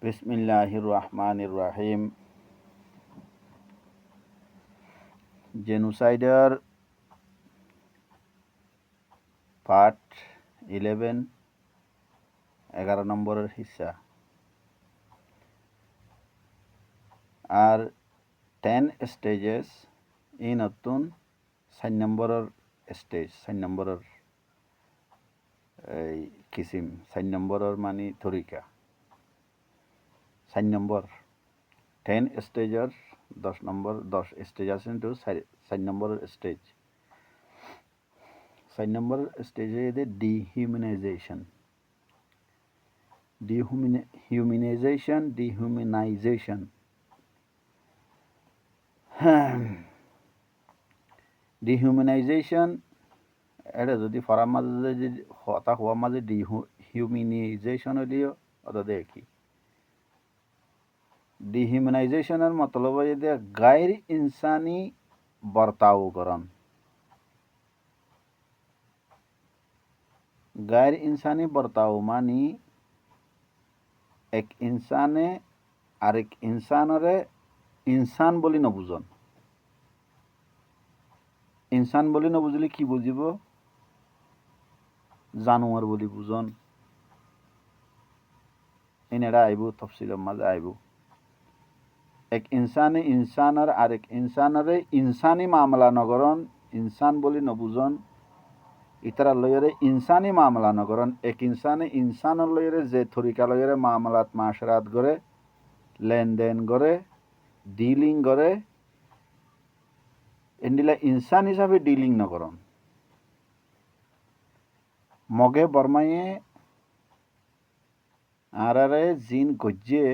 বিসমিল্লাহির রহমানির রহিম। জেনোসাইডের পার্ট 11 11 নম্বরের হিস্সা আর 10 স্টেজেস এই নতুন 4 নম্বরের স্টেজ 4 নম্বরের এই কিসিম 4 নম্বরের মানে তরিকা 4 নম্বর 10 স্টেজের 10 নম্বর 10 স্টেজ আছে তো 4 নম্বরের স্টেজ 4 নম্বরের স্টেজে এদের ডিহিউম্যানাইজেশন ডিহিউম্যানাইজেশন ডিহিউম্যানাইজেশন এটা যদি ফরার মাঝে যদি হতা হওয়ার মাঝে ডিহিউম্যানাইজেশন হলিও ওটা দেখি ডিহিউম্যানাইজেশনের মতলব যে গায়ের ইনসানি বর্তাওকরণ গায়ের ইনসানি বর্তাও মানি এক ইনসানে আরেক ইনসানরে ইনসান বলি নবুজন ইনসান বলি নবুঝলে কি বুঝিব জানোয়ার বলি বুঝন এনেরা আইব তফসিলের মাঝে আইব এক ইনসানে ইনসানের আরেক ইনসানরে ইনসানি মামলা নগরণ ইনসান বলি নবুজন ইতারা লয়রে ইনসানি মামলা নগরণ এক ইনসানে ইনসানের লয়রে যে তরিকা লয়রে মামলাত মাশরাত করে লেনদেন করে ডিলিং করে এন্ডিলা ইনসান হিসাবে ডিলিং নগরণ মগে বর্মায়ে আরারে জিন গজ্জে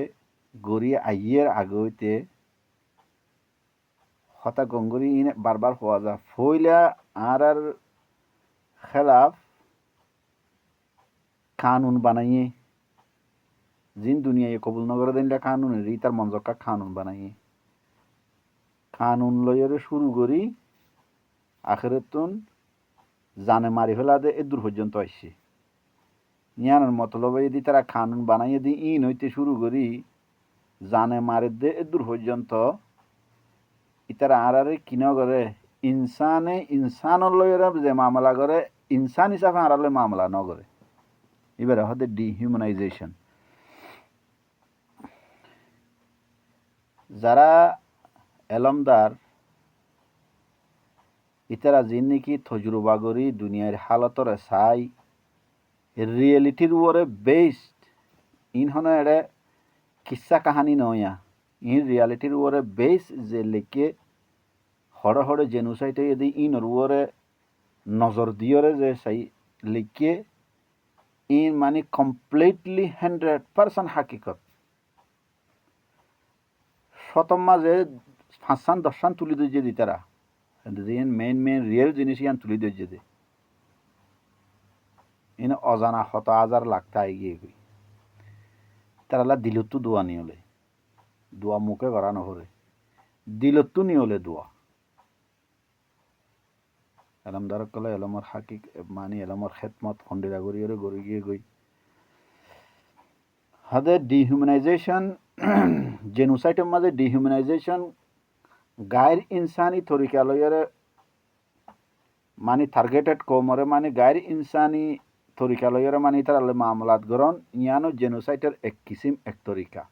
গড়িয়ে আইয়ের আগইতে হতা গঙ্গরি ইনে বারবার হওয়া যায় ফইলা আর খেলাফ কানুন বানাইয়ে জিন দুনিয়ায় কবুল নগর দিনটা কানুন রিতার মঞ্জকা কানুন বানাইয়ে কানুন লইরে শুরু করি আখেরতুন জানে মারি ফেলা দে এদূর পর্যন্ত আসছে নিয়ানোর মতলব যদি তারা কানুন বানাইয়ে দি ইন হইতে শুরু করি জানে মারে দে এদূর পর্যন্ত ইতারা আরে কিনা করে ইনসানে ইনসানের লইরা যে মামলা করে ইনসান হিসাবে আড়ালে মামলা ন করে এবারে হতে ডিহিউম্যানাইজেশন যারা এলমদার ইতারা জিন নাকি তজরুবা করি দুনিয়ার হালতরে চাই রিয়েলিটির উপরে বেসড ইন হন এড়ে কিসা কাহানি নয়া ইন রিয়ালিটির উপরে বেস যে লেকে হড়ে হড়ে জেনোসাইটে যদি ইনর উপরে নজর দিয়রে যে সাই লেকে ইন মানে কমপ্লিটলি 100% হাকিকত শতম মাঝে 5-10 তুলি দিয়ে দি তারা মেইন রিয়েল জিনিস ইয়ান তুলি দিয়ে দে ইন অজানা হত হাজার লাগতা এগিয়ে গই তারা দিলতো দোয়া নিয়ে হলে দোয়া মুখে করা নহরে দিলতো নিয়ে হলে দোয়া এলমদার কলে এলমর হাকিক মানে এলমর খেদমত খন্ডিরা গড়িয়ে গড়ি গিয়ে গই হাদে ডিহিউম্যানাইজেশন জেনোসাইটের মাঝে ডিহিউম্যানাইজেশন গায়ের ইনসানি তরিকা লইয়ারে মানে টার্গেটেড কমরে মানে গায়ের ইনসানি তরিকা লইয়ারে মানে তার আলে মামলাত গরণ ইয়ানো জেনোসাইটের এক কিসিম এক তরিকা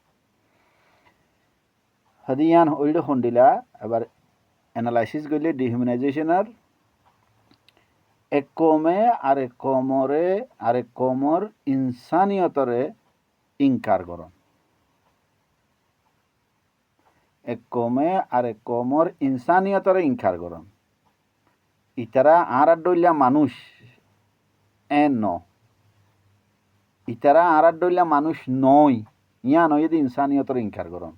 হাদি ইয়ান ওইটা খন্ডিলা এবার অ্যানালাইসিস করলে ডিহিউম্যানাইজেশনের এক কমে আরেক কমরে আরেক কমর ইনসানিয়তরে ইনকার করন এক কমে আরেক কমর ইনসানিয়তরে ইনকার করন ইতারা আর ডইলা মানুষ ন ইতারা আর ডইলা মানুষ নয় ইয়া নয় যদি ইনসানিয়তরে ইনকার করন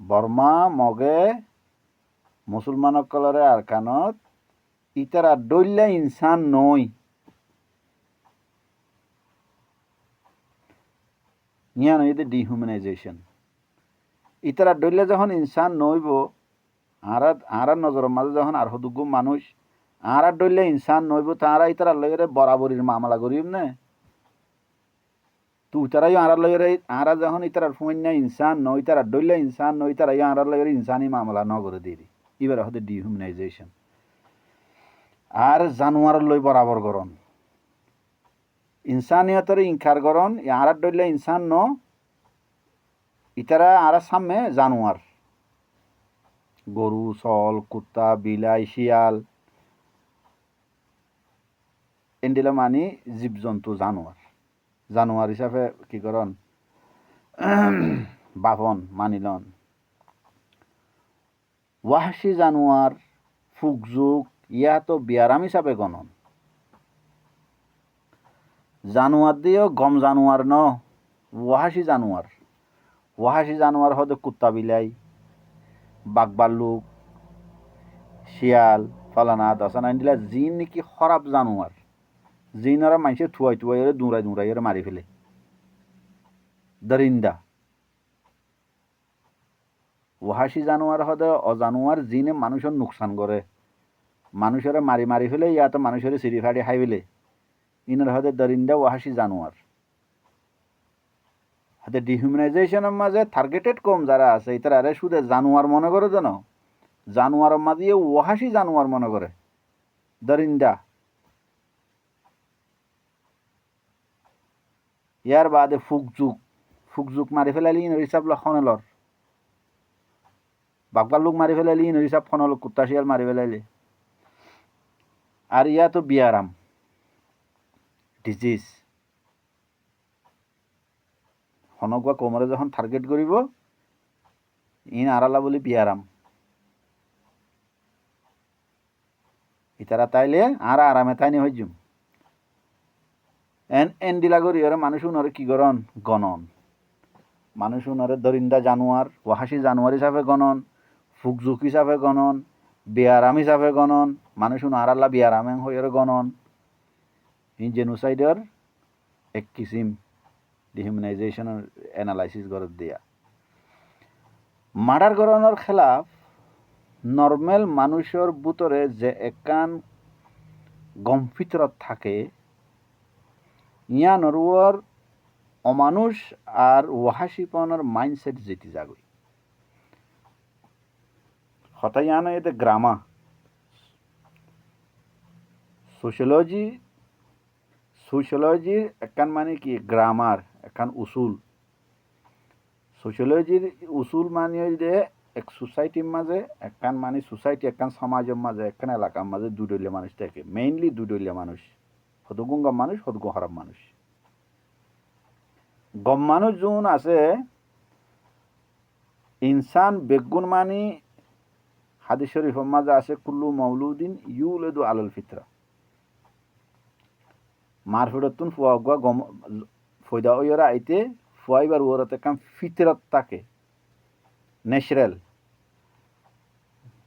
বর্মা মগে মুসলমান কলরে আর কানত ইতারা ডইলা ইনসান নয় ইয়া নয় যদি ডিহিউম্যানাইজেশন ইতারা ডইলে যখন ইনসান নইব আর নজর মাঝে যখন আর হদুগু মানুষ আর ডইলে ইনসান নইব তারা ইতারা লইরে বরাবরির মামলা করিম না তো তারাই আড়ার লয়ের আড়া যখন ইতারার ফোন ইনসান ন ইতারা ডইলে ইনসান ন ইতারাই আড়ার লয়ের ইনসানি মামলা ন করে দিয়ে এবার হতে ডিহিউম্যানাইজেশন আর জানোয়ার লই বরাবর গরণ ইনসানিয়তের ইনকার গরণ আড়ার ডইলে ইনসান ন ইতারা আড়া সামনে জানোয়ার গরু সল কুত্তা বিলাই শিয়াল এন্ডিলা মানি জীবজন্তু জানোয়ার জানোয়ার হিসাবে কি করন বাপন মানিলন ওয়াহাসি জানোয়ার ফুকজুক ইয়া তো বিয়ারাম হিসাবে গণন জানোয়ার দিয়েও গম জানোয়ার ন ওয়াহাসি জানোয়ার হতে কুত্তা বিলাই বাঘ বাল্লুক শিয়াল ফলানা দশানা এন্ডিলা জিন নাকি খরাব জানোয়ার জিনরা মানুষের থুয়াই দৌড়াই মারি ফেলে দরিন্দা ওহাসি জানোয়ার হদে অজানোয়ার জিনে মানুষের নোকসান করে মানুষের মারি ফেলে ইয়াতো মানুষের চিরি ফাড়ি খাই ফেলে ইনার হদে দরিন্দা ওহাসি জানোয়ার হাতে ডিহিউম্যানাইজেশনের মাঝে টার্গেটেড কম যারা আছে ইতারা শুধু জানোয়ার মনে করে যেন জানোয়ারের মাঝে ওহাসি জানোয়ার মনে করে দরিন্দা ইয়ার বাদে ফুকজুক মারি ফেলালি ইনার হিসাব লক্ষণেলর বাঘবাল্লুক মারি ফেলালি ইনার হিসাব খনল কুত্তা শিয়াল মারি ফেলাইলে আর ইয়া তো বিয়ারাম ডিজিজ হনকুয়া কোমরে যখন টার্গেট করিব ইন আড়ালা বলি বিয়ারাম ইতারা তাইলে আর আরামে তাইনি হইজুম এন দিলা করি ওরা মানুষ উনরে কি গরন গণন মানুষ উনরে দরিন্দা জানোয়ার ওয়াহাসি জানোয়ার হিসাবে গণন ফুকজুক হিসাবে গণন বিয়ারাম হিসাবে গণন মানুষ উন আড়াল্লা বিয়ারামে হইরে গণন ইন জেনোসাইডের এক কিসিম ডিহিউম্যানাইজেশনের অ্যানালাইসিস করে দিয়া মার্ডার গণনের খেলাফ নর্মেল মানুষের ভিতরে যে একান গমফিতরত থাকে ইয়া নরওয়ার অমানুষ আর ওয়াহাসিপনের মাইন্ডসেট যেটি জাগই হঠাৎ ইয়ানো এতে গ্রামা সোশিয়োলজির একান মানে কি গ্রামার একান উসুল সোশিয়োলজির উসুল মানে যে এক সোসাইটির মাঝে একান মানে সোসাইটি একান সমাজের মাঝে একান এলাকার মাঝে দুডলিয়া মানুষ থাকে মেইনলি দুডলিয়া মানুষ হদগুন গম মানুষ হদগু হরাম মানুষ গম মানুষ যোন আছে ইনসান বেগুন মানি হাদিস শরীফের মাঝে আছে কুল্লু মাউলুদিন ইউলাদু আলাল ফিতরা মারফিডতুন ফুয়াগুয়া গম ফয়দা ওয়রা আইতে ফুয়াইবার ওরাতে কাম ফিতরত থাকে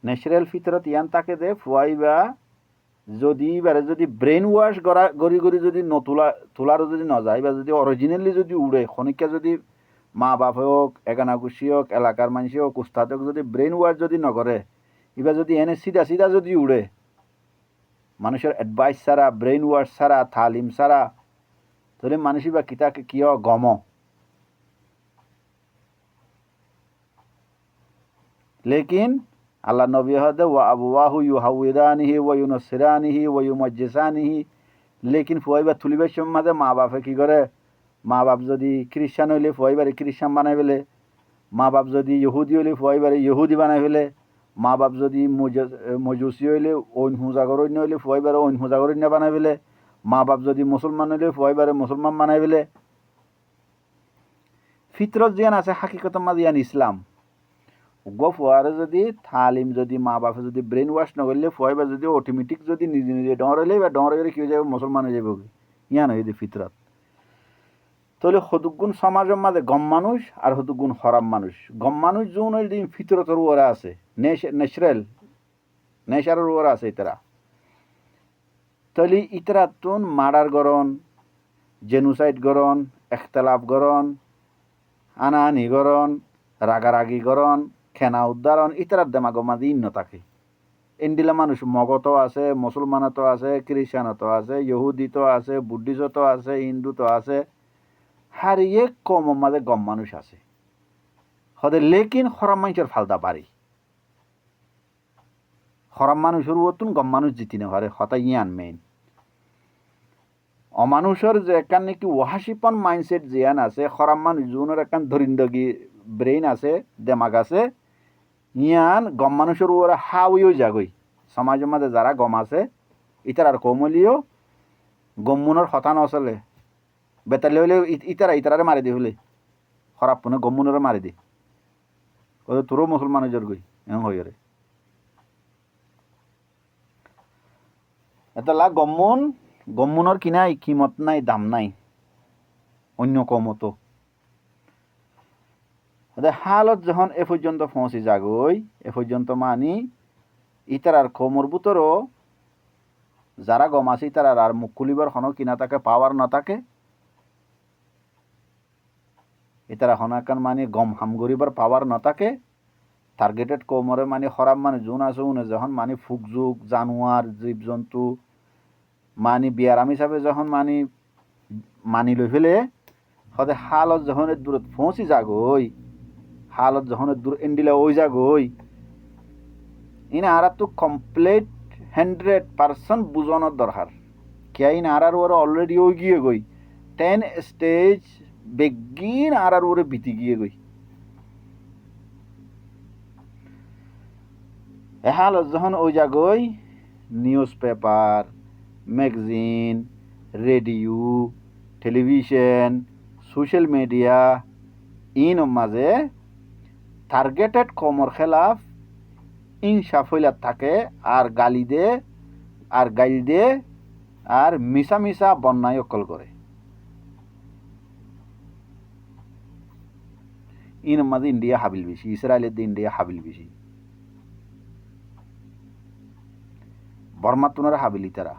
ন্যাচারাল ফিতরত ইয়ান থাকে দে ফুয়াইবা যদি ব্রেন ওয়াশ গড়ি যদি তোলার যদি নযায় বা যদি অরিজিনালি যদি উড়ে খনিকা যদি মা বাপ হোক এগানাগুচি হোক এলাকার মানুষ হোক উস্তাদ হোক যদি ব্রেন ওয়াশ যদি নকরে এবার যদি এনে সিধা যদি উড়ে মানুষের অ্যাডভাইস ছাড়া ব্রেন ওয়াশ ছাড়া তালিম ছাড়া তাহলে মানুষই বা কিতাকে কিয় গম লেকিন আল্লাহ নবী হদে ওয়া আবওয়াহু ইউহাউইদানিহি ওয়া ইউনসিরানিহি ওয়া ইউমাজ্জিসানিহি লেকিন ফুয়াইবা তুলিবার সম্মাদে মা বাপে কি করে মা বাপ যদি খ্রিস্টান হইলে ফুয়াইবারে খ্রিস্টান বানাই ফেলে মা বাপ যদি ইহুদি হইলে ফুয়াইবারে ইহুদি বানাই ফেলে মা বাপ যদি মজুসি হইলে ঐন হুজাগরণ্য হইলে ফুয়াইবারে ঐন হুজাগরণ্য বানাই ফেলে মা বাপ যদি মুসলমান হইলে ফুয়াইবারে মুসলমান বানাই ফেলে ফিতরত জিয়ান আছে হাকিকতের মাঝে ইয়ান ইসলাম ফুয়ারে যদি তালিম যদি মা বাপে যদি ব্রেন ওয়াশ নকরলে ফুয়াইবা যদি অটোমেটিক যদি নিজে ডরাইলে বা ডরাইলে কি হয়ে যাবে মুসলমান হয়ে যাবে ইয়ান হয়ে ফিতরত তাহলে হতুগুণ সমাজের মাঝে গম মানুষ আর হতুগুণ হরাম মানুষ গম মানুষ যোন ফিতরতের ওরা আছে নেচারের ওরা আছে ইতারা তাহলে ইতারা তুন মার্ডার গরণ জেনোসাইড গরণ এখতলাফ গরণ আনাহানি গরণ রাগারাগি গরণ খেনা উদ্ধারণ ইতারার দেমাগো মাঝে ইন্ন থাকে এন্ডিলা মানুষ মগতো আছে মুসলমানতো আছে খ্রিস্টানতো আছে ইহুদিতো আছে বুদ্ধিজতো আছে হিন্দুতো আছে হারিয়ে কম মাঝে গম মানুষ আছে হদে লেকিন খরাম মানুষের ফালদা বাড়ি খরাম মানুষের ওতুন গম মানুষ জিতি না পারে হতা ইয়ান মেইন অমানুষের যে একান নাকি ওয়াহাসিপন মাইন্ডসেট জিয়ান আছে খরাম মানুষ জুনের একান ধরিন্দগি ব্রেইন আছে দেমাগ আছে ইয়ান গম মানুষের ওরা হাউইও জাগই সমাজের মাঝে যারা গম আছে ইতার আর কমলিও গম্মুনের হতা নচলে বেতালে হলে ইতারে মারি দি হলে খরাপ পুনে গম্মুনের মারি দি ও তোরও মুসলমানের গই এম হয়ে রে এতলা গম্মুনের কিনাই কিমত নাই দাম নাই অন্য কমতো হালত যখন এ পর্যন্ত পৌঁছে যাগই এ পর্যন্ত মানি ইতার আর কমর বুতরও যারা গম আছে ইতার আর মুখ খুলিবার হন কিনা তাকে পাওয়ার না থাকে ইতারা হনাকান মানে গম হাম গরিবার পাওয়ার না থাকে টার্গেটেড কমরে মানে খরাব মানে জোন আছে উনি যখন মানে ফুকজুক জানোয়ার জীবজন্তু মানে বিয়ারাম হিসাবে যখন মানে মানি লই ফেলে হতে হালত যখন দূরত পৌঁছি যাগই হালত যখন দূর এন্ডিলা ওই যাগই ইনা আর তো কমপ্লিট 100% বুঝানোর দরকার কে ইন আর ওরা অলরেডি ওই গিয়ে গই 10 স্টেজ বেগিন আর ওরে বিতি গিয়ে গই এ হালত যখন ওই যাগই news paper magazine radio television social media ইন মাঝে টার্গেটেড কমর খেলাফ ইনসাফ হইলার থাকে আর গালি দে আর গাইল দে আর মিশা মিশা বন্যায় অকল করে ইন মাঝে ইন্ডিয়া হাবিল বেশি ইসরায়েলের দিয়ে ইন্ডিয়া হাবিল বেশি বর্মা তুনারা হাবিলি তারা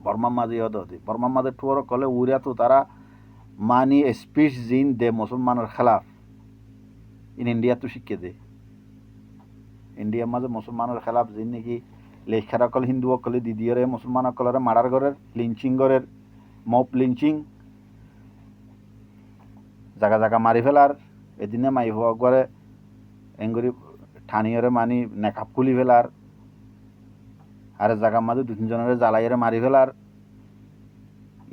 বর্মা মাঝে হতে বর্মা মাঝে টুয়ার কলে উড়িয়া তো তারা মানি স্পিচ জিন দে মুসলমানের খেলাফ ইন ইন্ডিয়া তো শিখে দে ইন্ডিয়ার মাঝে মুসলমানের খেলাফ জিন নাকি লেখারকল হিন্দু অকলে দিদিয়রে মুসলমান অকলরে মার্ডার করের লিঞ্চিং করের মপ লিঞ্চিং জায়গা জায়গা মারি ফেলার এদিনে মাই হওয়া করে এঙ্গুরি ঠানিয়রে মানি নেকাপ খুলি ফেলার আর জায়গার মাঝে দু তিনজনের জ্বালাইয়েরে মারি ফেলার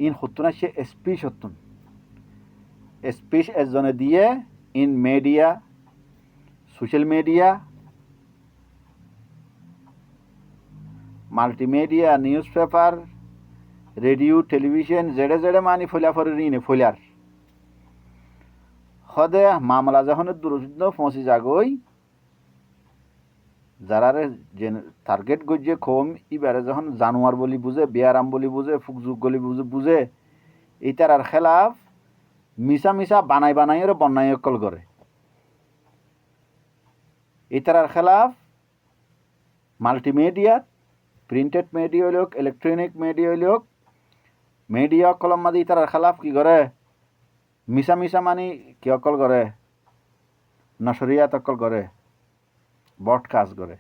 ইন হতো না সে স্পিচ হতুন স্পিচ একজনে দিয়ে ইন media social media multimedia news paper radio television জেডে জেডে মানি ফলিয়া ফরে রিনে ফলিয়ার হদে মামলা যখন দূরস্থ পৌঁছে যাগই যারারে যে টার্গেট গজিয়ে কম ইবারে যখন জানোয়ার বলি বুঝে বিয়ারাম বলি বুঝে ফুকজুক বলি বুঝে এইটার আর খেলাফ মিশা মিশা বানাই বানাইয়ের বন্যায় অকল করে এইটার আর খেলাফ মাল্টিমিডিয়া প্রিন্টেড মিডিয়া হইল ইলেকট্রনিক মিডিয়া হইল মিডিয়া কলম মাদি ইতার খেলাফ কি করে মিশা মিশা মানি কি অকল করে নশরিয়াত অকল করে বডকাস্ট করে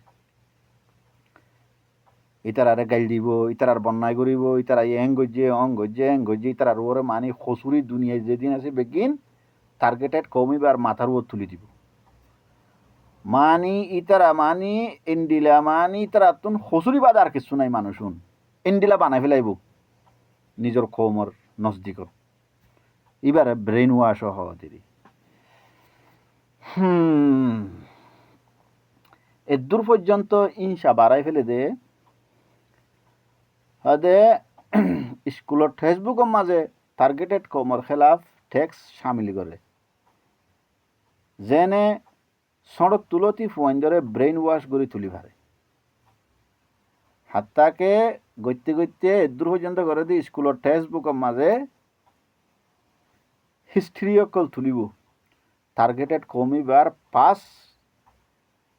ইতার আরে গাইল দিব ইতার আর বন্যায় করিব ইতার এং গজ্জে ইতার আর ওরে মানি খসুরি দুনিয়ায় যেদিন আছে বেগিন টার্গেটেড কমিবার মাথার উপর তুলি দিব মানি ইতারা মানি ইন্ডিলা মানি ইতারা তুন খসুরি বাদ আর কিছু নাই মানুষুন ইন্ডিলা বানাই ফেলাইব নিজের কমর নজদিক এবারে ব্রেন ওয়াশ হওয়া দেরি এদূর পর্যন্ত ইনসা বাড়াই ফেলে দে হদে স্কুলের ফেসবুকের মাঝে টার্গেটেড কমর খেলাফ টেক্স সামিল করে যেনে সড়ক তুলতি ফুয়াইন ধরে ব্রেন ওয়াশ করে তুলি ভারে হাত্তাকে গইতে গইতে এদূর পর্যন্ত করে দি স্কুলের ফেসবুকের মাঝে হিস্ট্রি অকল তুলিব টার্গেটেড কমিবার পাস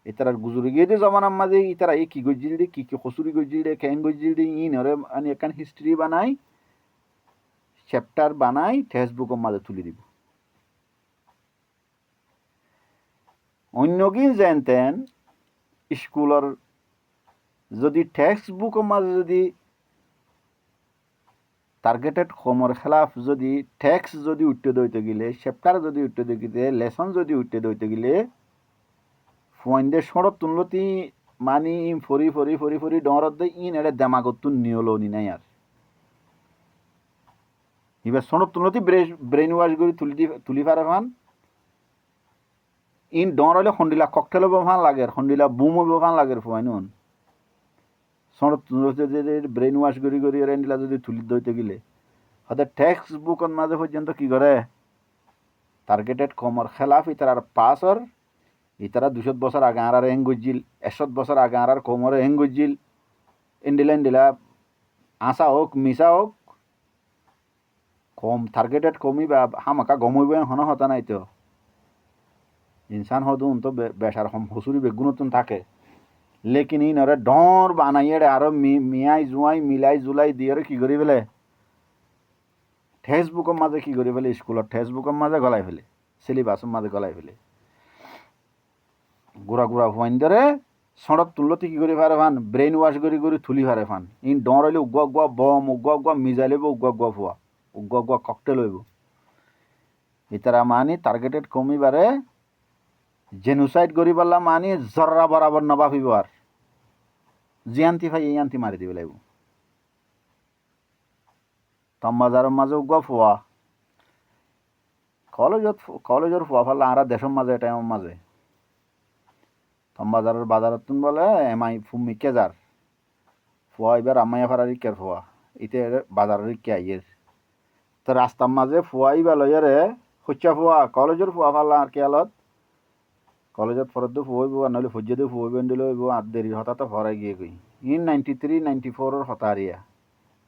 ইতারার গুজুরি গিয়ে দিয়ে জমানার মাঝে ইতারা এই কি গজিল দে কি খসুরি গজিল দে ক্যাং গজিল দে ইনরে আমি এখান হিস্ট্রি বানাই চ্যাপ্টার বানাই ফেসবুকের মাঝে তুলি দিব অন্যগিন জানতেন স্কুলের যদি টেক্সট বুকের মাঝে যদি টার্গেটেড কমর খেলাফ যদি ট্যাক্স যদি উঠতে দইতে গেলে চ্যাপ্টার যদি উঠতে দিতে লেসন যদি উঠতে দইতে গেলে ফুয়াইনদের সড়ক তুনলতি মানি ফরি ফরি ফরি ফরি ডরত দে ইন এড়ে দেমাগতুন নিয়লো নি নাই আর এবার সড়ক তুনলতি ব্রেন ওয়াশ করে তুলি পারে ফান ইন ডর হলে খন্ডিলা ককটেল হবো ফান লাগে খন্ডিলা বুম হবো ফান লাগে ফুয়াইনুন সড়ক তুনলতি ব্রেন ওয়াশ করি রেন্ডিলা যদি তুলি দইতে গেলে হয়তো টেক্সট বুকত মাঝে পর্যন্ত কি করে টার্গেটেড কমর খেলাফ ইতার পাসর ইতারা 200 বছর আগে আর এঙ্গুজিল 100 বছর আগে আর কোমরে এঙ্গুজিল ইন্ডিলা আসা হোক মিশা হোক কম টার্গেটেড কমি বা হামাকা গমইব হন হতা নাই তো ইনসান হদুন তো বেসার হম হুসুরি বেগুনতুন থাকে লেকিন ই নরে ডর বানাইয়ে আরো মিয়াই জুয়াই মিলাই জুলাই দিয়ে কি করি ফেলে ফেসবুকের মাঝে কি করি ফেলে স্কুলত ফেসবুকের মাঝে গলাই ফেলে সিলেবাসের মাঝে গলাই ফেলে গুড়া গুড়া ফুয়াইন ধরে সড়ক তুলতে কি করে পারে ফান ব্রেন ওয়াশ করে তুলি পারে ফান ইন ডর হইলে উগুয়া বম উগুয়া মিজাইল হইব উগুয়া ফুয়া উগুয়া ককটেল হইব ইতারা মানি টার্গেটেড কমিবারে জেনোসাইড করি পারলাম মানি জর্রা বরাবর নবাফিব আর জিয়ান্তি ভাই এই আন্তি মারি দিব লাগব তম্বাজারের মাঝে উগুয়া ফুয়া কলেজের ফুয়া ফাল্লা আর দেশের মাঝে টাইমের মাঝে বাজারত তুন বলে এমাই ফুমি কেজার ফুয়া এবার আমাইয়া ফারারি কের ফুয়া ইতে বাজারের কে আইয়ের তো রাস্তার মাঝে ফুয়া ইবা লইয়ারে হচ্ছা ফুয়া কলেজের ফুয়া ফাল্লা আর কেয়ালত কলেজত ফরদ্দ ফুয়াইব আর নইলে ফজ্জেদে ফুয়াইব দিলে হইব আর দেরি হতা তো ফরাই গিয়ে গই ইন 93 94 হতা আরিয়া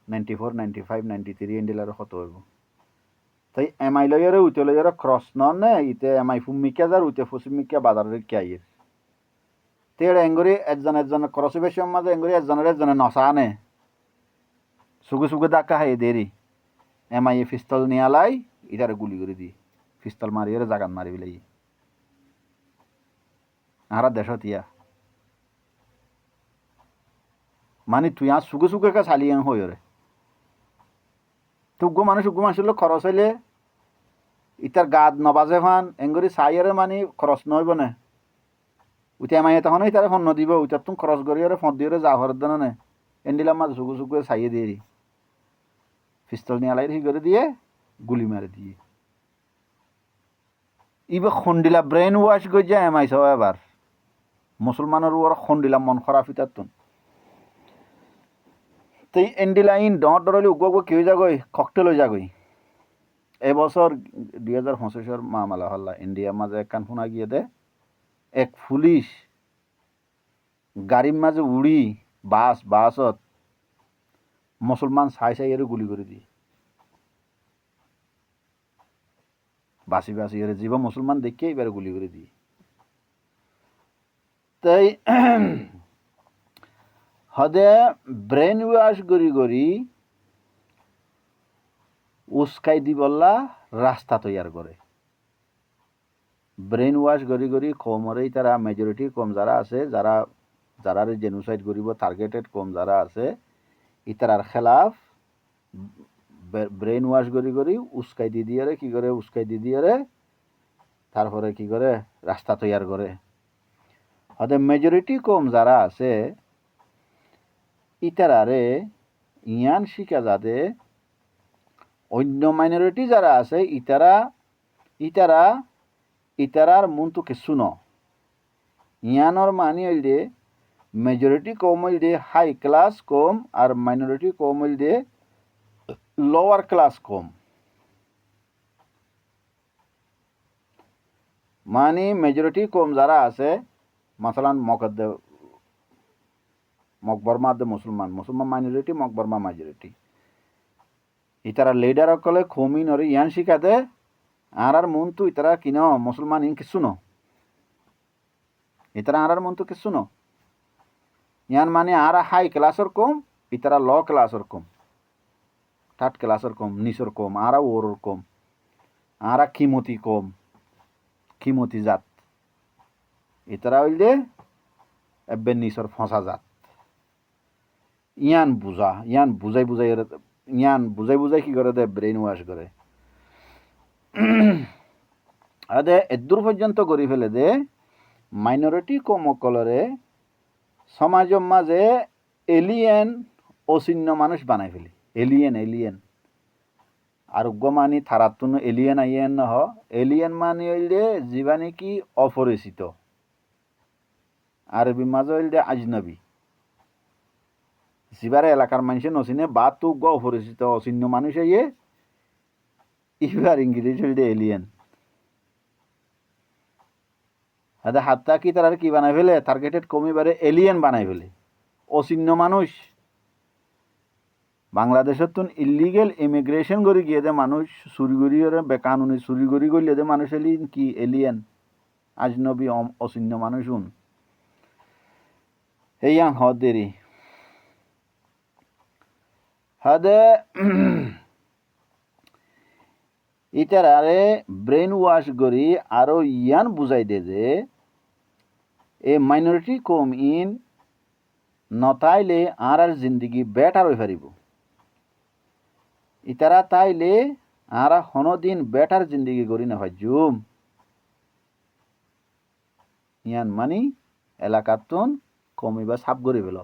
94 95 93 এন্ডিলার হত হইব তাই এমআই লইয়ারে উতে লইয়ারে ক্রস ননে ইতে এমআই ফুমি কেজার উতে ফুসমি কে বাজারের কে আইয়ের তেড়ে এঙ্গুরি একজন ক্রসি বেশি মাঝে এঙ্গুরি একজনে নসা আনে সুগে দাক্কা হাই দেরি এমআই পিস্তল নিয়ালাই ইটারে গুলি করে দি পিস্তল মারিয়ে জাগান মারি বিলাই আরা দেশত ইয়া মানে তুই আর সুগে কা চালি হই রে তুগ্গো মানুষ খরচ হইলে ইটার গাদ নবাজে ফান এঙ্গুরি চাইয়ারে মানে খরচ নইব না উঠে মাইয়ে তখন তারা ফোন দিব উঠার তুমি খরচ করিয়ে ফোন দিয়ে যা হওয়ার দেন না এন্ডিলাম মাঝে সুগে চাইয়ে দিয়ে পিস্তল নিয়ে আলাই করে দিয়ে গুলি মারে দিয়ে ইবে খন্ডিলা ব্রেন ওয়াশ করে যায় এমাইছ এবার মুসলমানের ওর খন্ডিলা মন খারাপ ইতার তুন তো এন্ডিলা ইন ডর ডরলি উগ্র কি হয়ে যাগই ককটেল হয়ে যাগই এবছর 2025 মামলা হল্লা ইন্ডিয়ার মাঝে একখান শোনা গিয়ে দে এক পুলিশ গাড়ির মাঝে উড়ি বাসত মুসলমান চাই এর গুলি করে দি বাসি এর জীব মুসলমান দেখে এবারে গুলি করে দি তাই হদে ব্রেন ওয়াশ করি উস্কাই দি বললা রাস্তা তৈয়ার করে ব্রেন ওয়াশ করি কমরেই তারা মেজরিটি কম যারা আছে যারা জেনোসাইড করিব টার্গেটেড কম যারা আছে ইতারার খেলাফ ব্রেন ওয়াশ করি উস্কাই দি দিয়ে কি করে উস্কাই দি দিয়ে তারপরে কি করে রাস্তা তৈয়ার করে হয়তো মেজরিটি কম যারা আছে ইতারারে ইয়ান শিখা যাতে অন্য মাইনরিটি যারা আছে ইতারার মনটো কিছু ন ইয়ানোর মানি হইল দে মেজরিটি কম হইল দে হাই ক্লাস কম আর মাইনরিটি কম হইল দে লোয়ার ক্লাস কম মানে মেজরিটি কম যারা আছে মাসালান মকবরমা দে মুসলমান মাইনরিটি মকবরমা মেজরিটি ইতারা লিডার সকলে খমি নরে ইয়ান শিখাতে আর মন তো ইতারা কিন মুসলমান ইন কিছু ন ইতারা আর মন তো কিছু ন ইয়ান মানে আর হাই ক্লাসর কম ইতারা ল ক্লাসর কম থার্ড ক্লাসর কম নিচর কম আর ওর কম আর খিমতি জাত ইতারা হইল দে এবে নিচর ফসা জাত ইয়ান বুঝাই ইয়ান বুঝাই বুঝাই কি করে দেয় ব্রেইন ওয়াশ করে আদে এদূর পর্যন্ত করি ফেলে দে মাইনরিটি কমকলরে সমাজের মাঝে এলিয়েন অচিহ্ন মানুষ বানাই ফেলি এলিয়েন আরোগ্য মানি থারাতুন এলিয়েন আইয়েন নহ এলিয়েন মানি হইলে জীবানি কি অপরিচিত আরবি মাঝে হইলে আজনবী জিবারে এলাকার মানুষে নচিনে বা তো অপরিচিত অচিহ্ন মানুষ ইয়ে ইবার ইংরেজি হইলে এলিয়েন আদা হাতটা কি তারা কি বানাই ফেলে টার্গেটেড কমিবারে এলিয়েন বানাই ফেলে অচিহ্ন মানুষ বাংলাদেশের তো ইলিগেল ইমিগ্রেশন করে গিয়ে দে মানুষ চুরি করি বেকানুনি চুরি করি করলে দে মানুষ এলিয়েন কি এলিয়েন আজনবী অচিহ্ন মানুষ উন এইয়াং হ দেরি হাদে ইতারারে ব্রেন ওয়াশ করি আরো ইয়ান বুঝাই দে যে এ মাইনরিটি কম ইন নতাইলে আর জিন্দগি বেটার হয়ে পারিব ইতারা তাইলে আর হনদিন বেটার জিন্দগি করি না ভাইজুম ইয়ান মানি এলাকাতুন কমিবা সাপ করি ফেল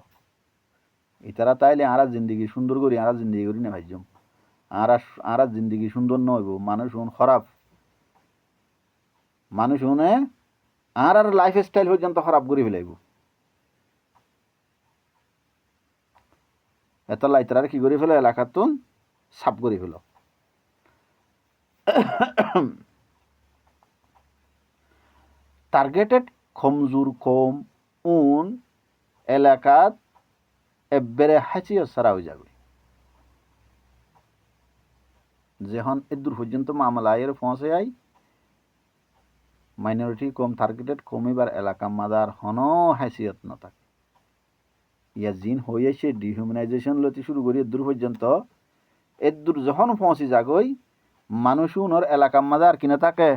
ইতারা তাইলে আর জিন্দগি সুন্দর করি আর জিন্দগি করি না ভাইজুম আর জিন্দগি সুন্দর নইব মানুষ উন খারাপ মানুষ উনে আর লাইফ স্টাইল পর্যন্ত খারাপ করে ফেলাইব এত লাইতার কি করে ফেলো এলাকাতুন সাপ করে ফেলো টার্গেটেড কমজোর কম উন এলাকাত এবারে হাঁচিয়ে সারা হয়ে যাবে যখন এদূর পর্যন্ত মামলা এর পৌঁছে আই মাইনরিটি কম টার্গেটেড কমিবার এলাকা মাদার হন হাইসিয়ত ন থাকে ইয়া জিন হয়েছে ডিহিউম্যানাইজেশন লতি শুরু করি এদূর পর্যন্ত এদূর যখন পৌঁছে যাগই মানুষ উনর এলাকা মাদার কিনে থাকে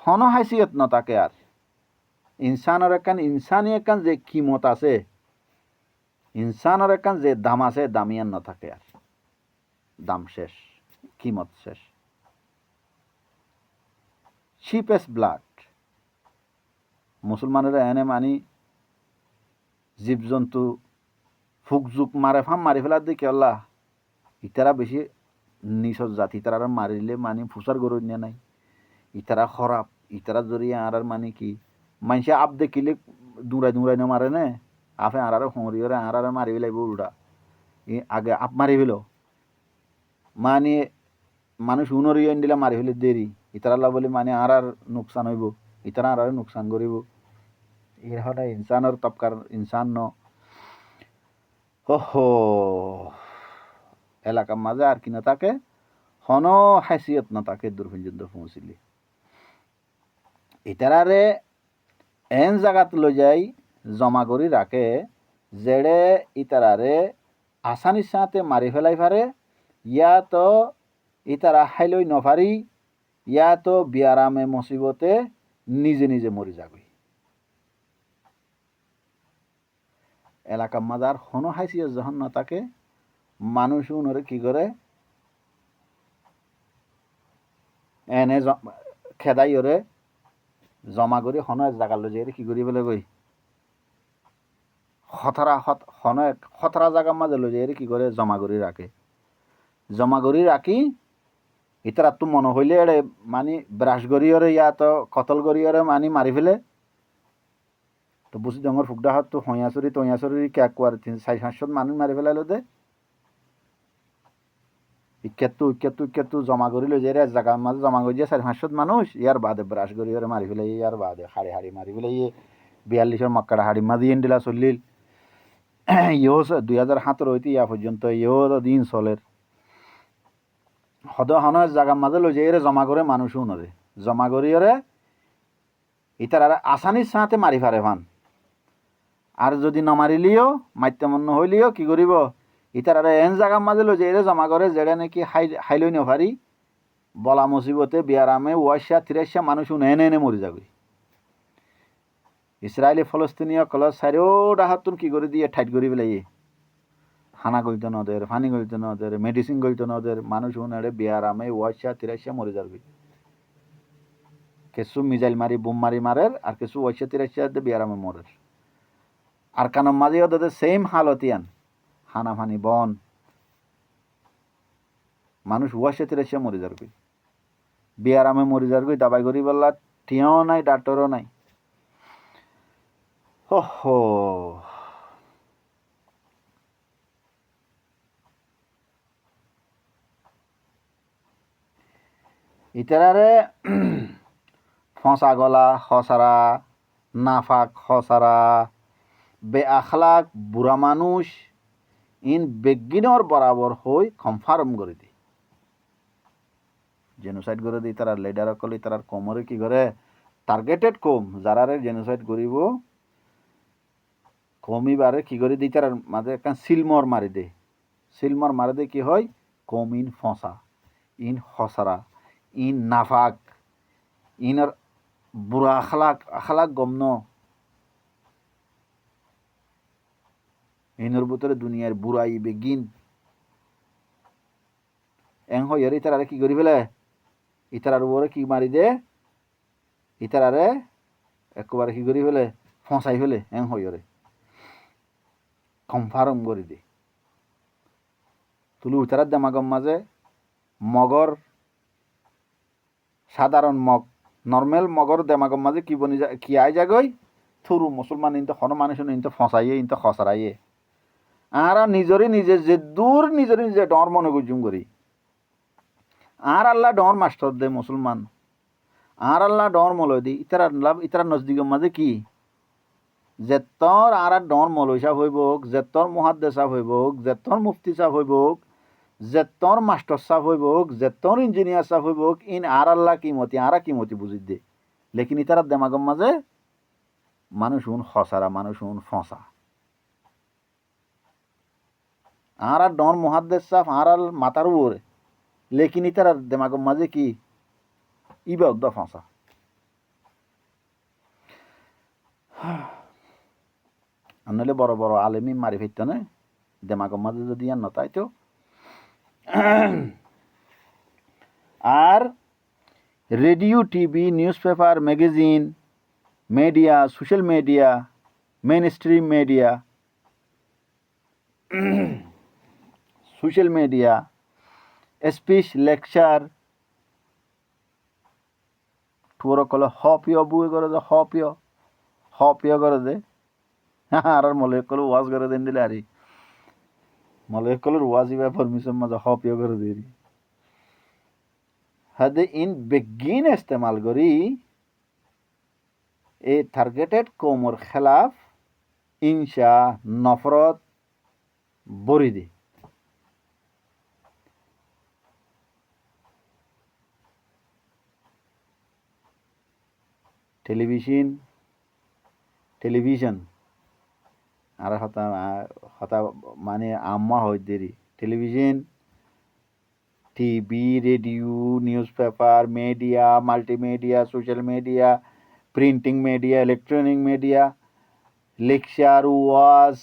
হন হাইসিয়ত ন থাকে আর ইনসানের একান ইনসানি একান যে কিমত আছে ইনসানের একান যে দাম আছে দামিয়ান ন থাকে আর দাম শেষ কিমত শেষ চিপেস্ট ব্লাড মুসলমানেরা এনে মানি জীবজন্তু ফুকজুক মারে ফাম মারি ফেলার দিকে আল্লাহ ইতারা বেশি নিচর জাতি ইতারা মারিলে মানি ফুসার গরু নিয়ে নাই ইতারা খরাপ ইতারা জড়িয়ে আর মানি কি মানুষে আপ দেখিলে দূরাই না মারে নে আপে আর হরিয়রে আর মারি ফেলাইব উল্টা আগে আপ মারি ফেল মানে মানুষ উনরিয়ে দিলে মারি ফেলে দেরি ইতারা বলে মানে আর নোকসান হইব ইতারা আর নোকসান করিব এর হঠাৎ ইনসানের তপকার ইনসান ন হো এলাকার মাঝে আর কি না তাকে হন হাইসিয়ত না তাকে দূর পর্যন্ত পৌঁছিলি ইতারারে এন জায়গাত লৈ যাই জমা করি রাখে যেড়ে ইতারারে আসানির সাথে মারি ফেলাই পারে ইয়া তো ইতারা হাইলই নপারি ইয়া তো বিয়ারামে মুসিবতে নিজে নিজে মরি যাবে এলাকার মাজার হন হাইসিয়ত যখন না তাকে মানুষ উনরে কি করে এনে খেদাই ওরে জমা করি হন জায়গা লৈ যাই কি করি বলে গই খতরা জায়গার মাঝে লৈ যাই কি করে জমা করি রাখি ইতারা তো মনে হইলে এড়ে মানি ব্রাশ গড়িয়রে ইয়া তো কতল গড়িয়রে মানি মারি ফেলে তো বুঝি ডঙর ফুকডা হাত তো হইয়াছরি ক্যাক কোয়ার 400-500 মানুষ মারি ফেলাইলো দে ইক্যাতু জমা করি লৈ যাই জায়গার মাঝে জমা করি যে 400-500 মানুষ ইয়ার বাদে ব্রাশ গড়িয়রে মারি ফেলাই ইয়ার বাদে হাড়ি মারি ফেলাই 42 মক্কাটা হাড়ি মাদি এন্ডিলা চলিল ইও 2017 হইতে ইয়া পর্যন্ত ইও দিন চলের হদ হন জায়গার মাঝে লৈ যাই জমা করে মানুষ উনরে জমা করিয়রে ইতার আসানির সাথে মারি ফারে ফান আর যদি নমারিলিও মাইত্যমন্য হইলিও কি করিব ইতার এন জায়গার মাঝে লৈ যাই জমা করে যেটা নাকি হাইলই নভারি বলা মুসিবতে বিয়ারামে 83 মানুষ এনে মরি যাবে ইসরায়েলি ফলস্তিনীয় কলস সারিও ডাহাতুন কি করে দিয়ে ঠাইট করি পেলাই খানা গইতো নদের, পানি গইতো নদের, মেডিসিন গইতো নদের, মানুষ উনারে বেয়ারামে ওয়াইসা তিরাইসা মরে যাবে। কিছু মিজাইল মারি বোম মারি মারের, আর কিছু ওয়াইসা তিরাইসা বেয়ারামে মরের। আর কানম মাঝে ওদের সেম হালতিয়ান, হানা ফানি বন, মানুষ ওয়াইসা তিরাইসা মরে যাবে। বেয়ারামে মরে যাবে, দাবাই করি বললা টিয়াও নাই, ডাক্তারও নাই। হো ইতারারে ফসা গলা হসারা, নাফাক হসারা, বে আখলাক বুড়া মানুষ ইন বেগিনর বরাবর হই কনফার্ম করে দি জেনোসাইড করে দি। তারা লিডার কলি তার কমরে কি করে টার্গেটেড কম যারারে জেনোসাইড করিব কমিবারে কি করে দি তার মাঝে একটা সিলমর মারি দে। সিলমর মারি দে কি হয় কম ইন ফসা, ইন হসারা, ইন নাফাক, ইনর বুড়া আখলাক আখলাক গমন, ইনর ভিতরে দুনিয়ার বুড়াই বেগিন এং হইয়ার ইতারারে কি করি ফেলে, ইতারার উপরে কি মারি দে, ইতারারে একেবারে কি করি ফেলে ফসাই ফেলে এং হইয়ারে কনফার্ম করে দে। তুলু ইতারার দেমাগম মাঝে মগর সাধারণ মগ নর্মেল মগর দেমাগম মাঝে কি বনি কি আয় জাগই থুরু মুসলমান ইনতে হন মানুষ ইনতে ফসাইয়ে ইনতে খসরাইয়ে আর নিজরে নিজে যে দূর নিজরে নিজে ডর মনে গুজুম করি। আর আল্লাহ ডর মাস্টার দে মুসলমান, আর আল্লাহ ডর মলয় দি ইতারা লাভ ইতারা নজদিকের মাঝে কি যেতর আর ডর মলয় সাহ হইব, যেতর মুহাদ্দেস সাহ হইব, যেতর মুফতি সাহ হইব, যেতর মাস্টার সাহ হইব, যেতর ইঞ্জিনিয়ার সাহ হইব, ইন আর আল্লাহ কিমতি আর কিমতি বুঝি দে। লেকিন ইতারা দেমাগম মাঝে মানুষ উন খসারা, মানুষ উন ফসা। আর ডর মুহাদ্দেস সাহ আর আল মাতার উপরে, লেকিন ইতারা দেমাগম মাঝে কি ইবাদ ফসা। আনলে বড় বড় আলেমি মারি ফেলত না দেমাগম মাঝে যদি আর নতাই তো। আর radio, TV, news paper, magazine, media, social media, main stream media, social media, speech, lecture, টুয়ার কলে হপিও বুয়ে করে দে, হপিও করে দে। আর মলে কলে ওয়াজ করে দেন দিলে আরে মলে কলের ওয়াজি বা পারমিশন মাঝে হপিও করে দিই। হাদে ইন বেগিন ইস্তেমাল করি এই টার্গেটেড কৌমর খেলাফ ইনসা নফরত বরি দে। টেলিভিশন আর হতা হতা মানে আম্মা হয় দেরি television, TV, radio, news paper, media, multimedia, social media, printing media, electronic media, lecture, ওয়াজ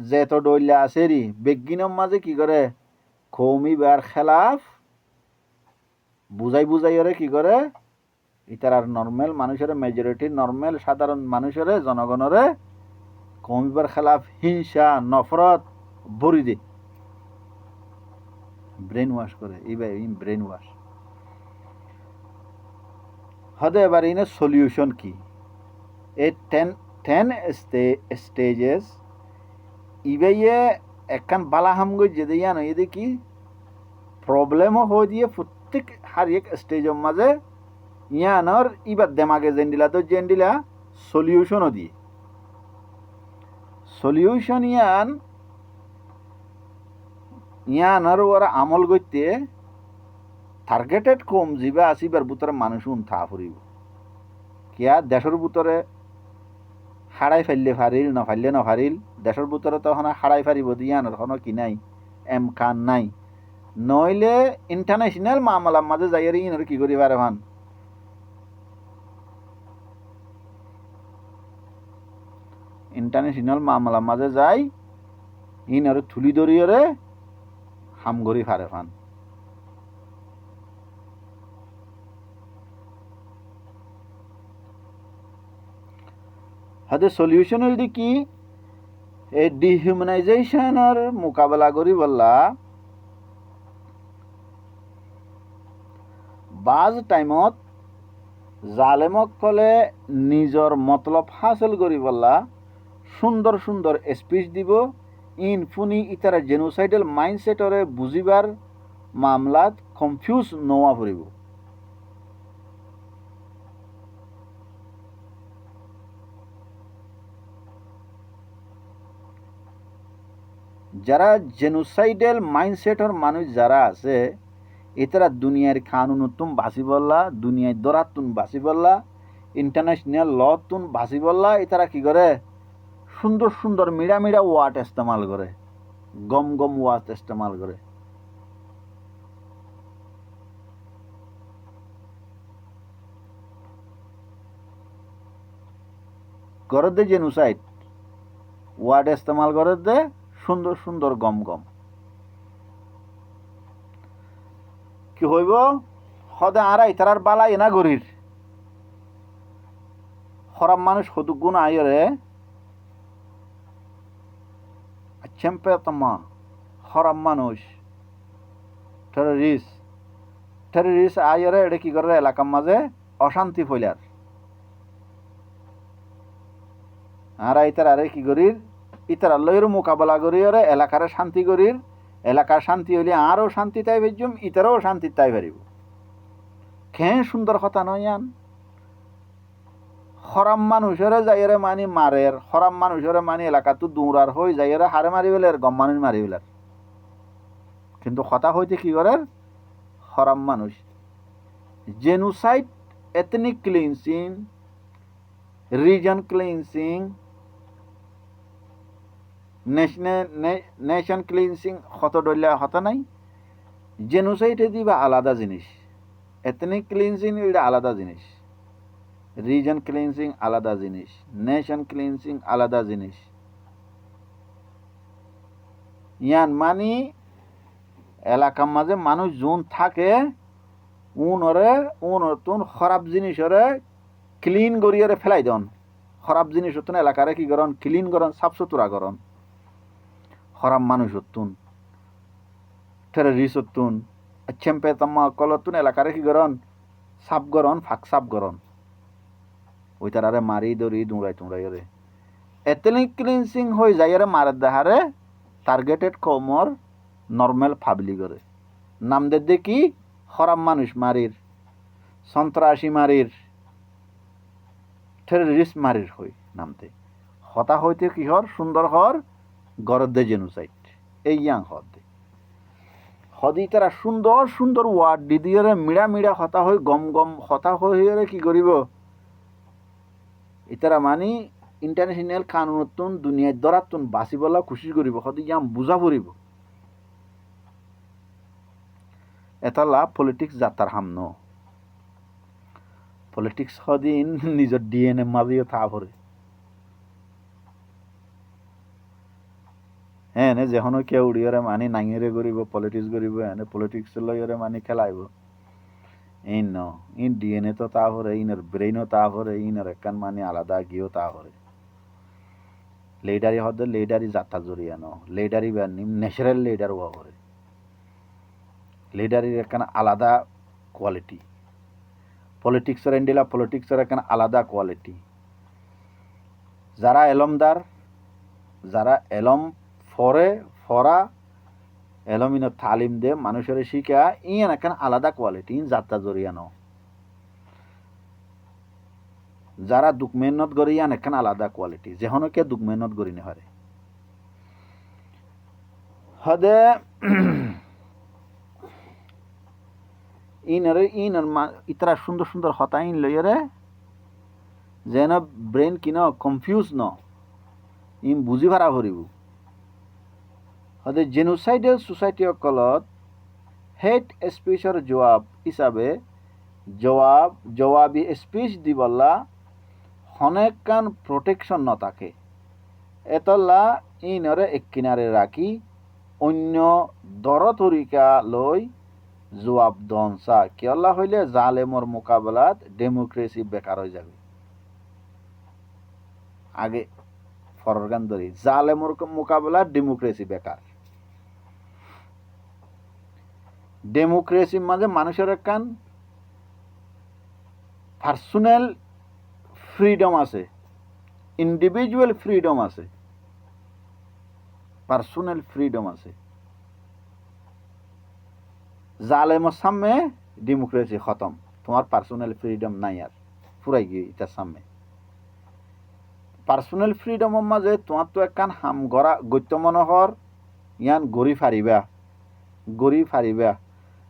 যেত ডইলা আছে রি বেগিনের মাঝে কি করে কৌমি বার খেলাফ বুঝাই ওরে কি করে ইতার আর নর্মাল মানুষের মেজরিটি নর্মাল সাধারণ মানুষের জনগণরে কৌমিবার খেলাফ হিংসা নফরত ভরি দে, ব্রেন ওয়াশ করে। এইবার ব্রেন ওয়াশ হদে। এবার ইনে সলিউশন কি এই 10 স্টেজেস ইবাইয়ে একখান বালাহাম গই যে দিয়া নয় এদি কি প্রবলেমও হয়ে দিয়ে প্রত্যেক হার এক স্টেজের মাঝে ইয়ানোর ইবার দেমাগে জেন্ডিলা তো জেন্ডিলা সলিউশনও দিয়ে সলিউশন ইয়ানোর ওরা আমল করতে টার্গেটেড কম যিবা আসিবার ভিতরে মানুষ থা ফুরিব কিয়া দেশের ভিতরে হারাই ফেললে ফারিল নফারলে নফারিল দেশের ভিতরে তখন হারাই ফারিব ইয়ানোর কোনো কি নাই এমকান নাই। নইলে ইন্টারন্যাশনাল মামলার মাঝে যাইয়ার ইনোর কি করি পারে ভান ইন্টারন্যাশনাল মামলার মাঝে যাই ইনরে থুলি ধরিয়রে হামগরি ফারে ফান হাতে সলিউশন হইল কি এই ডিহিউম্যানাইজেশনের মোকাবেলা করি বললা বাজ টাইমত জালেমক কলে নিজর মতলব হাসিল করি বললা সুন্দর সুন্দর স্পিচ দিব ইন ফুনি ইতারা জেনোসাইডাল মাইন্ডসেটরে বুঝিবার মামলাত কনফিউজ নোয়া ফুরিব যারা জেনোসাইডাল মাইন্ডসেটর মানুষ যারা আছে এতারা দুনিয়ার কানুনতুন বাঁচি বললা দুনিয়ার দরাতুন বাঁচি বললা ইন্টারন্যাশনাল লতুন বাঁচি বললা এতারা কি করে সুন্দর সুন্দর মিড়া মিড়া ওয়ার্ড ইস্তেমাল করে গম গম ওয়ার্ড ইস্তেমাল করে করে দে জেনোসাইড ওয়ার্ড ইস্তেমাল করে দে সুন্দর সুন্দর গম গম কি হইব সদে আরা ইতারার বালা এনা গরির খরাব মানুষ সদুক গুণ আইরে চেম্পে তমা খরাব মানুষ টেররিস্ট আইরে এটা কি করে এলাকার মাঝে অশান্তি ফইলার আরা ইতার আরে কি করির ইতার লয়ের মোকাবেলা করিরে এলাকার শান্তি করির এলাকার শান্তি হইলে আরও শান্তি তাই ভেজুম ইতারও শান্তি তাই পারিব খেঁ সুন্দর কথা নয় আন খরাম মানুষেরে যাইরে মানি মারের খরাম মানুষেরে মানি এলাকাতো দৌড়ার হই যাইরে হারে মারি ফেলার গম মানুষ মারি ফেলার কিন্তু কথা হইতে কি করে খরাম মানুষ genocide ethnic cleansing reason cleansing nation cleansing হত ডলিয়া হতা নাই জেনোসাইডে দিবা আলাদা জিনিস এথনিক ক্লিনসিং এটা আলাদা জিনিস রিজন ক্লিনসিং আলাদা জিনিস নেশন ক্লিনসিং আলাদা জিনিস ইয়ান মানি এলাকার মাঝে মানুষ যোন থাকে উনতুন খারাপ জিনিসরে ক্লিন করিয়ে ফেলাই দন খারাপ জিনিস হতুন এলাকারে কি করন ক্লিন করন সাফ সুতরা করন খারাপ মানুষ হতুন টেররিস্ট হতুন চেম্পে তাম্মা কলতুন এলাকারে কি করন সাফ করন ফাঁক সাফ করন ওই তারারে মারি দড়ি দুঁড়াই রে এথনিক ক্লিনসিং হয়ে যাইরে মারার দেহারে টার্গেটেড কমর নর্মাল ফাবলি করে নাম দে কি খারাপ মানুষ মারির সন্ত্রাসী মারির টেররিস্ট মারির হই নামতে হতা হইতে কি হর সুন্দর হর গরদ দে জেনোসাইড এই ইয়াং হদ হদি তারা সুন্দর সুন্দর ওয়ার্ড দিয়ে মিড়া মিড়া হতা হই গম গম হতা হইরে কি করিব ইতারা মানি ইন্টারন্যাশনাল কানুনতুন দুনিয়ার দরাতুন বাঁচি বলা খুশি করিব হদি ইয়াম বুঝা পড়িব এটা লাভ পলিটিক্স যাত্রার হামন পলিটিক্স সদিন নিজের ডিএনএ মাঝিও থা ভরে হ্যাঁ যখন কেউ উড়িয়রে মানি নাঙিরে করিব পলিটিক্স করিব এনে পলিটিক্স লইরে মানি খেলাইব ইন ডিএনএ তো তা ভরে ইনের ব্রেইনও তা ভরে ইনের একান মানি আলাদা গিয়েও তা ভরে লিডারি হদ লিডারি যাত্রা জড়িয়ে লিডারি ন্যাচারাল লিডার হওয়া ভরে লিডারির একান আলাদা কোয়ালিটি পলিটিক্সের এন্ডিলা পলিটিক্সের এখানে আলাদা কোয়ালিটি যারা এলমদার যারা এলম ফরা এলমিন তালিম দে মানুষের শিখা ইয়ান এখানে আলাদা কোয়ালিটি যাত্রা জড়িয়ানো যারা দুঃখ মেহনত করি ইয়ান এখানে আলাদা কোয়ালিটি যেহনো কে দুঃখ মেহনত করি নে হারে হদে ইনরে ইতরা সুন্দর সুন্দর হতা ইন লইরে যেন ব্রেন কিন কনফিউজ ন ইম বুঝি ভাড়া ভরিব হদে জেনোসাইডাল সোসাইটি অকলত হেট স্পিচর জবাব হিসাবে জবাবি স্পিচ দিবল্লা হনেকান প্রোটেকশন ন থাকে এতলা ইনরে এক কিনারে রাখি অন্য দর তরিকা লই জবাব দনসা কিয়লা হইলে জালেমর মোকাবেলাত ডেমোক্রেসি বেকার হয়ে যাবে। আগে ফরগান ধরি জালেমর মোকাবেলাত ডেমোক্রেসি বেকার। ডেমোক্রেসির মাঝে মানুষের একখান পার্সোনাল ফ্রিডম আছে, ইন্ডিভিজুয়াল ফ্রিডম আছে, পার্সোনাল ফ্রিডম আছে। জালেমের সামনে ডেমোক্রেসি খতম, তোমার পার্সোনাল ফ্রিডম নাই আর, ফুরাই গিয়ে এটার সামনে। পার্সোনাল ফ্রিডমের মাঝে তোমার তো একখান হাম গড়া গত্য মনোহর ইয়ান গড়ি ফারিবা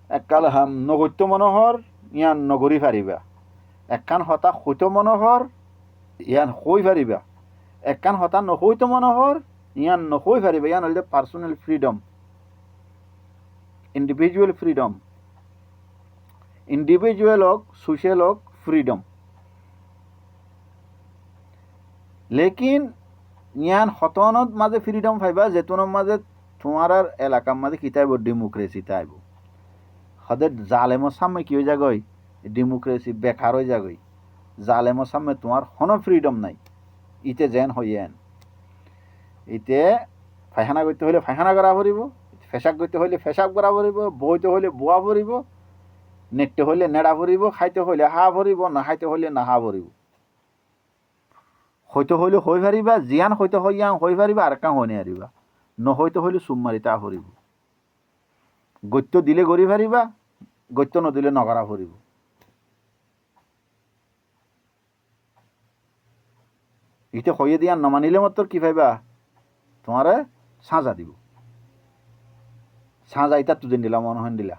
এককাল হাম নগত্য মনোহর ইয়ান নগরি ফারিবা, একখান হতা হইত মনোহর ইয়ান হই ফারিবা, একখান হতা নহইত মনোহর ইয়ান নহই ফারিবা। ইয়ান হইলে personal freedom, individual freedom, individual হোক সোশ্যাল হোক ফ্রিডম। লেকিন ইয়ান হতনত মাঝে ফ্রিডম পাইবা যেতনের মাঝে তোমার আর এলাকার মাঝে কি তাইব ডেমোক্রেসি তাইব। হদের জালেমর সামনে কি হয়ে যাগই ডেমোক্রেসি বেকার হয়ে যাগই। জালেমর সামনে তোমার কোনো ফ্রিডম নাই। ইতে যেন হইয়েন ইতে ফাইখানা করতে হইলে ফাইখানা করা পড়িব, ফেসাক করতে হইলে ফেসাক করা পড়িব, বইতে হইলে বোয়া পড়িব, নেটতে হইলে নেড়া পড়িব, খাইতে হইলে হা পড়িব, না খাইতে হইলে না হা পড়িব। হইতে হইলে হই পারিবা, জিয়ান হইতে হইয়ান হই পারিবা, আর কাঁ হইনে হারিবা। নহইতে হইলে চুম্মারি তা হরিব। গত্য দিলে গড়ি পারিবা, গত্য নদিলে নগরা পড়িব। ইতে হইয়ে দিয়া নমানিলে মাত্র কি পাইবা, তোমারে সাজা দিব। সাজা ইতা তুদিন দিলা মনহন দিলা।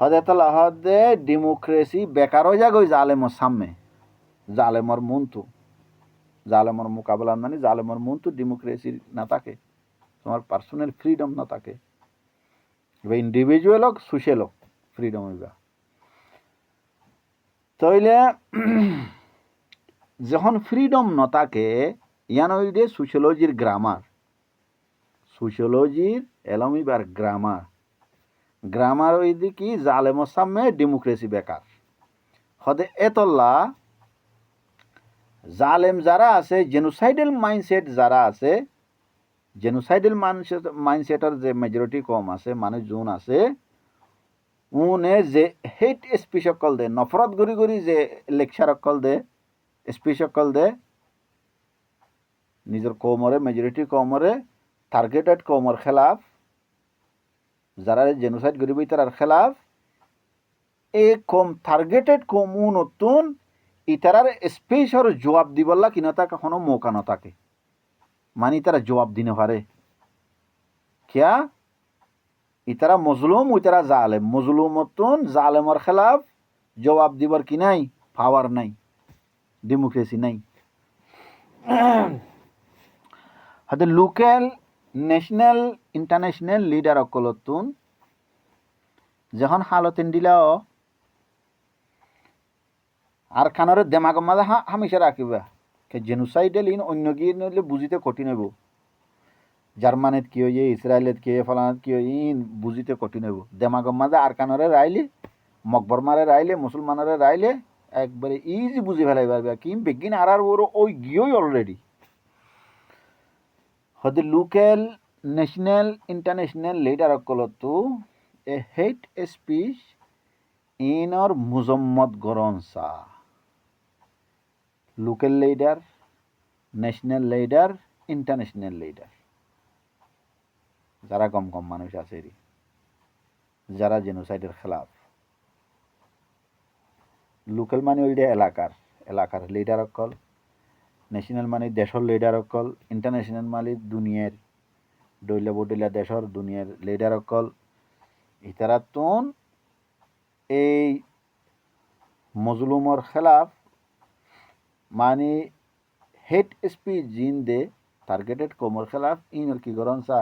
হদে তলা হদে ডেমোক্রেসি বেকার হয়ে যাগই জালেমর সামনে। জালেমর মন্তু, জালেমর মোকাবেলা মানে জালেমর মন্তু ডেমোক্রেসি না থাকে, তোমার পার্সোনাল ফ্রিডম না থাকে। এবার ইন্ডিভিজুয়াল হোক সোশ্যাল হোক ফ্রিডম হইবা। তাইলে যখন ফ্রিডম ন থাকে ইয়ান হইলে সোশ্যোলজির গ্রামার, সোশ্যোলজির এলমিবার গ্রামার, গ্রামার হইলে কি জালেমর সামনে ডেমোক্রেসি বেকার। হদে এতল্লা জালেম যারা আছে, জেনোসাইডাল মাইন্ডসেট যারা আছে, জেনোসাইডাল মাইন্ডসেটের যে মেজরিটি কম আছে মানুষজন আছে, উনে যে হেট স্পিচ অকল দে, নফরত গড়ি গড়ি যে লেকচার অকল দে, স্পিচ অকল দে, নিজের কৌমরে মেজরিটি কৌমরে টার্গেটেড কৌমর খেলাফ, যারা জেনোসাইড গরিব তার খেলাফ, এই কম টার্গেটেড কমু নতুন ইতারার স্পেসর জবাব দিবল্লা কিনা তা কখনো মৌকা না থাকে, মানে তারা জবাব দিনে পারে কিয়া ইতারা মজলুম ইতারা জালেম, মজলুম মতন জালেমর খেলাফ জবাব দিবার কি নাই, পাওয়ার নাই, ডেমোক্রেসি নাই। হয়তো লোকাল ন্যাশনাল ইন্টারন্যাশনাল লিডার অকলতুন যখন হালতেন দিলাও আর খানরে দেমাগ মাঝে হামেশা রাখিবা জেনোসাইডাল ইন অন্য গিয়ে নইলে বুঝিতে কঠিন হইব। জার্মানিত কি হইয়ে, ইসরায়েলত কি হইয়ে, ফলানাত কি হইয়ে, ইন বুঝিতে কঠিন হইব। দেমাগ মাঝে আর কানরে রাইলে, মকবরমারে রাইলে, মুসলমানরে রাইলে একবারে ইজি বুঝি ফেলাই পারবে। কি বেগিন আর ওর ওই গিয়েই অলরেডি হতে লোকাল ন্যাশনাল ইন্টারন্যাশনাল লিডার অকলতো এ হেট স্পিচ ইন অর মুজম্মদ গরনসা। Local leader, national leader, international leader, যারা কম কম মানুষ আছে যারা জেনোসাইডের খেলাফ। লোকাল মানে ওইটা এলাকার এলাকার লিডার অকল, ন্যাশনাল মানে দেশের লিডার অকল, ইন্টারন্যাশনাল মানে দুনিয়ার ডইলা বডইলা দেশের দুনিয়ার লিডার অকল। ইতারাতুন এই মজলুমর খেলাফ মানে হেট স্পিচ জিন দে টার্গেটেড কমর খেলাফ ইনর কি গরনসা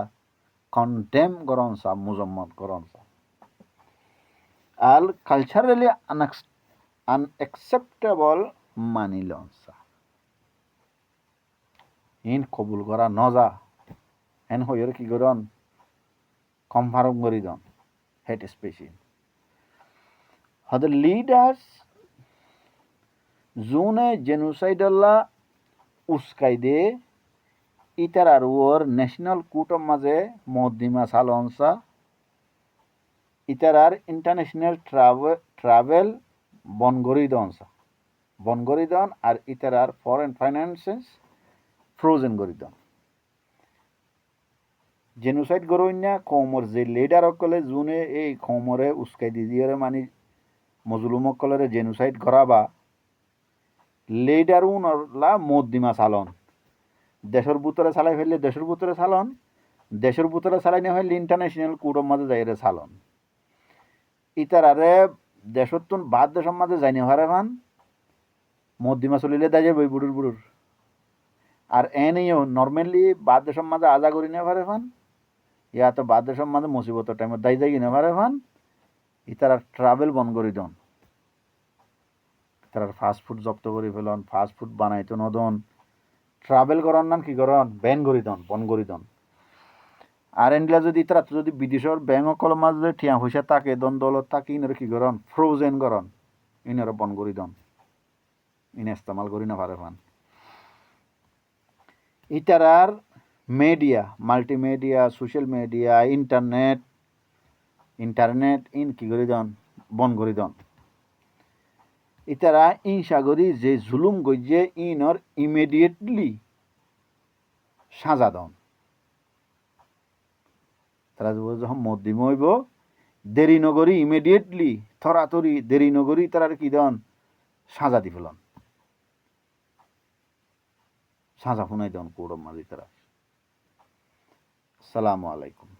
কন্ডেম গরনসা, মুজম্মদ গরনসা। আল কালচারালি আনএক্সেপ্টেবল মানি লনসা। ইন কবুল করা নজা হেন হইয়ের কি করন কনফার্ম করি দন হেট স্পেশিয়াল হদের লিডার্স জোনে জেনোসাইডাল্লা উস্কাই দে ইতার আর ওর ন্যাশনাল কোর্টর মাঝে মদ্দিমা সালনসা ইতার আর ইন্টারন্যাশনাল ট্রাভেল বন করি দন আর ইতার আর ফরেন ফাইন্যান্সেস ফ্রোজেন করি দন জেনোসাইড গরইনা কমর যে লিডার অকলে জোনে এই কমরে উস্কাই দিয়ে মানে মজলুম অকলের জেনোসাইড করাবা লিডার উনলা মদ্দিমা সালন দেশের ভিতরে চালাই ফেললে দেশের ভিতরে চালন দেশের ভিতরে চালাই না হইলে ইন্টারন্যাশনাল কোর্টের মাঝে যাইরে চালন ইতার আরে দেশের তুন বাদ দেশের মাঝে যাইনি হারে ভান মদ্দিমা চলিলে দায় যাবে বুড়ুর আর এনেও নর্মালি বাদ দেশের মাঝে আজা করি না পারে ভান ইয়া তো বাদ দেশের মাঝে মুসিবতের টাইমে দায় যাই কিনা পারে ভান ইতার আর ট্রাভেল বন্ধ করি দন তার ফাস্ট ফুড জব্দ করে ফেলন ফাস্ট ফুড বানাইতো নদন ট্রাভেল করন নাম কি করন ব্যান করি দন বন করি দন আর এনগুলা যদি তারা যদি বিদেশের ব্যাংক কলম মাঝে ঠিয়া পয়সা থাকে দন দলত থাকে ইনার কি করন ফ্রোজেন করন ইনার বন করি দন ইন ইস্তেমাল করি না পারে ফান ইতারার media multimedia social media internet ইন কি করি দন বন করি দন ইতারা ইনসাগরি যে জুলুম গইয়ে ইনর ইমিডিয়েটলি সাজা দন তারা যখন মদ্দিম হইব দেরি নগরী ইমিডিয়েটলি থরাতরি দেরি নগরী তারা কি দন সাজা দি ফেলন সাজা শুনাই দন কৌরব মাঝি তারা আসসালামু আলাইকুম